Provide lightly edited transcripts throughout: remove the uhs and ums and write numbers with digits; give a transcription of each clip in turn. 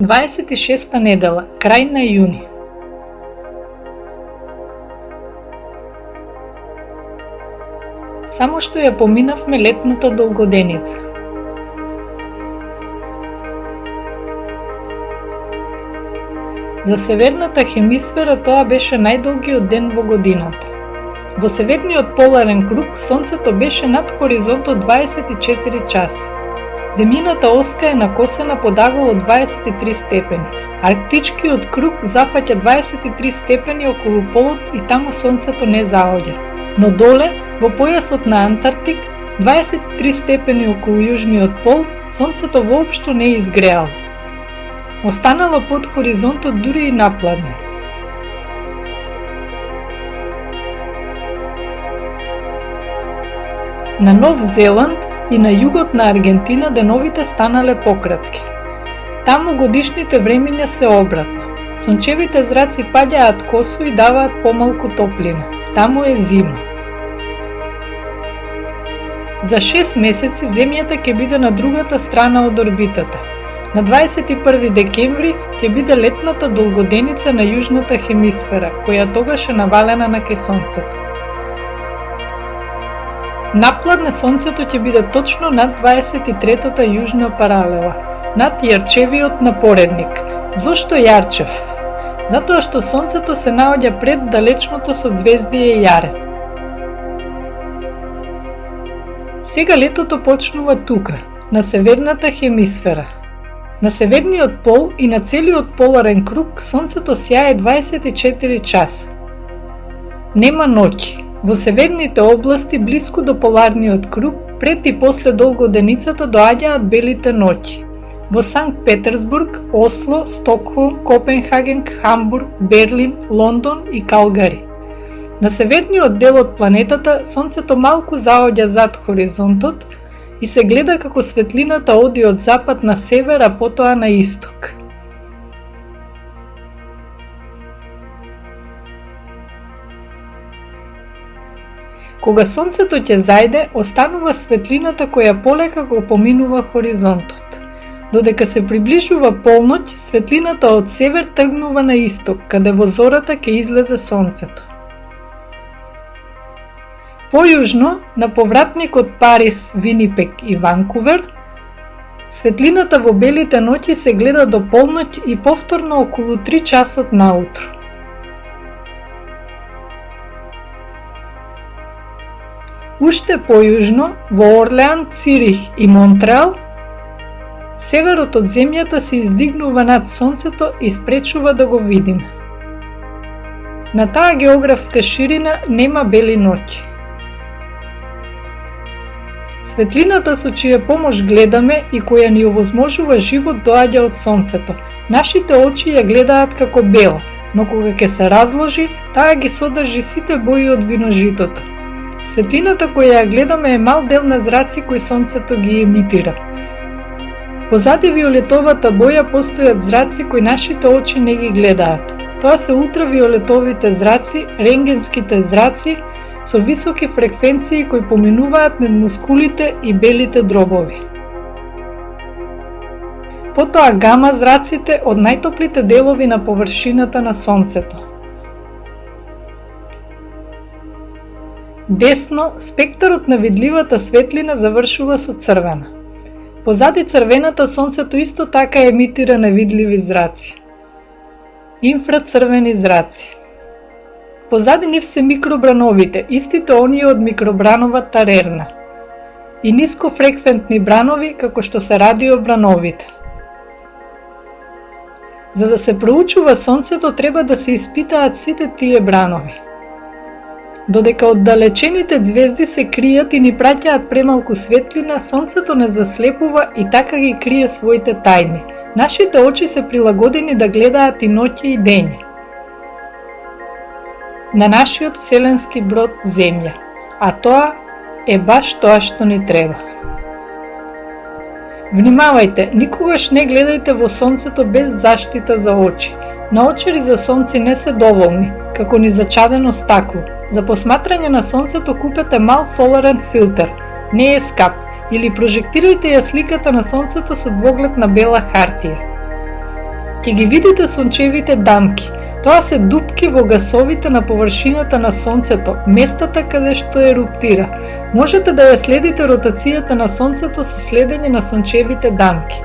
26-та недела, крај на јуни. Само што ја поминавме летната долгоденица. За северната хемисфера тоа беше најдолгиот ден во годината. Во северниот поларен круг сонцето беше над хоризонтот 24 часа. Земјината оска е накосена под агол од 23 степени. Арктичкиот круг зафаќа 23 степени околу полот и таму сонцето не заоѓа. Но доле, во појасот на Антарктик, 23 степени околу јужниот пол, сонцето воопшто не изгреало. Останало под хоризонтот дури и напладне. На Нов Зеланд и на југот на Аргентина деновите станале пократки. Таму годишните времиња се обратно. Сончевите зраци паѓаат косо и даваат помалку топлина. Таму е зима. За 6 месеци Земјата ќе биде на другата страна од орбитата. На 21 декември ќе биде летната долгоденица на јужната хемисфера, која тогаш е навалена на кај Сонцето. Напладне Сонцето ќе биде точно над 23-та јужна паралела, над Јарчевиот напоредник. Зошто Јарчев? Затоа што Сонцето се наоѓа пред далечното созвездие Јарет. Сега летото почнува тука, на северната хемисфера. На северниот пол и на целиот поларен круг Сонцето сјае 24 часа. Нема ноќи. Во северните области, блиску до поларниот круг, пред и после долгоденицата доаѓаат белите ноќи. Во Санкт Петерсбург, Осло, Стокхолм, Копенхаген, Хамбург, Берлин, Лондон и Калгари. На северниот дел од планетата, Сонцето малку заоѓа зад хоризонтот и се гледа како светлината оди од запад на север, а потоа на исток. Кога Сонцето ќе зајде, останува светлината која полека го поминува хоризонтот. Додека се приближува полноќ, светлината од север тргнува на исток, каде во зората ќе излезе Сонцето. Појужно, на повратникот Париз, Винипек и Ванкувер, светлината во белите ноќи се гледа до полноќ и повторно околу 3 часот наутро. Уште појужно, во Орлеан, Цирих и Монтреал, северот од Земјата се издигнува над Сонцето и спречува да го видиме. На таа географска ширина нема бели ноќи. Светлината со чија помош гледаме и која ни овозможува живот доаѓа од Сонцето. Нашите очи ја гледаат како бела, но кога ќе се разложи, таа ги содржи сите бои од виножитото. Светлината која ја гледаме е мал дел на зраци кои Сонцето ги емитира. Позади виолетовата боја постојат зраци кои нашите очи не ги гледаат. Тоа се ултравиолетовите зраци, рентгенските зраци, со високи фреквенции кои поминуваат мед мускулите и белите дробови. Потоа гама зраците од најтоплите делови на површината на Сонцето. Десно, спектарот на видливата светлина завршува со црвена. Позади црвената Сонцето исто така емитира невидливи зраци. Инфрацрвени зраци. Позади нив се микробрановите, истите оние од микробрановата рерна. И нискофреквентни бранови, како што се радиобрановите. За да се проучува Сонцето, треба да се испитаат сите тие бранови. Додека оддалечените ѕвезди се кријат и ни праќаат премалку светлина, Сонцето не заслепува и така ги крие своите тајни. Нашите очи се прилагодени да гледаат и ноќе и дење. На нашиот вселенски брод Земја, а тоа е баш тоа што ни треба. Внимавајте, никогаш не гледајте во Сонцето без заштита за очи. Наочари за сонци не се доволни, како ни зачадено стакло. За посматрање на Сонцето купете мал соларен филтер, не е скап, или прожектирајте ја сликата на Сонцето со двоглед на бела хартија. Ќе ги видите сончевите дамки. Тоа се дупки во гасовите на површината на Сонцето, местата каде што еруптира. Можете да ја следите ротацијата на Сонцето со следење на сончевите дамки.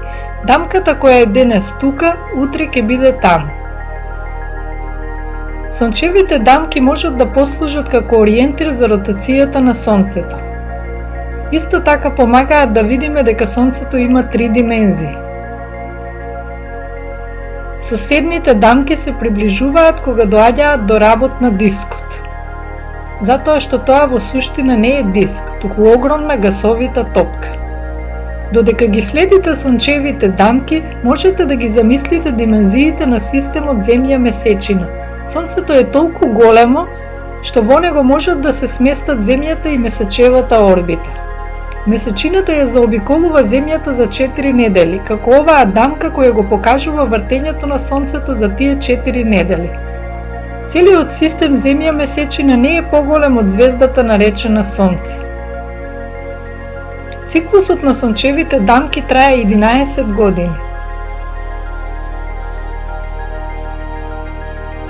Дамката која е денес тука, утре ќе биде таму. Сончевите дамки можат да послужат како ориентир за ротацијата на Сонцето. Исто така помагаат да видиме дека Сонцето има 3 димензии. Соседните дамки се приближуваат кога доаѓаат до работ на дискот. Затоа што тоа во суштина не е диск, туку огромна гасовита топка. Додека ги следите сончевите дамки, можете да ги замислите димензиите на системот Земја-Месечина. Сонцето е толку големо, што во него можат да се сместат Земјата и Месечевата орбита. Месечината ја заобиколува Земјата за 4 недели, како оваа дамка која го покажува вртењето на Сонцето за тие 4 недели. Целиот систем Земја-Месечина не е поголем од звездата наречена Сонце. Циклусот на сончевите дамки трае 11 години.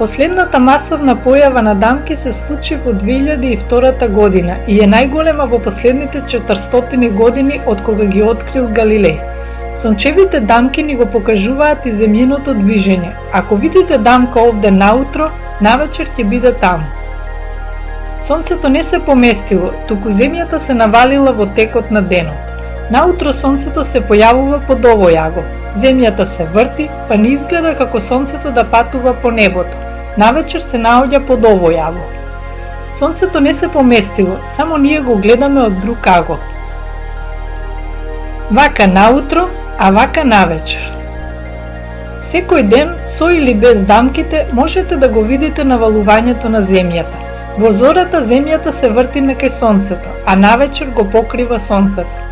Последната масовна појава на дамки се случи во 2002 година и е најголема во последните 400 години од кога ги открил Галилеј. Сончевите дамки ни го покажуваат и земјиното движење. Ако видите дамка овде наутро, навечер ќе биде таму. Сонцето не се поместило, туку Земјата се навалила во текот на денот. Наутро Сонцето се појавува под овој агол. Земјата се врти, па не изгледа како Сонцето да патува по небото. Навечер се наоѓа под овој агол. Сонцето не се поместило, само ние го гледаме од друг агол. Вака наутро, а вака навечер. Секој ден, со или без дамките, можете да го видите навалувањето на Земјата. Во зората Земјата се врти на кај Сонцето, а навечер го покрива Сонцето.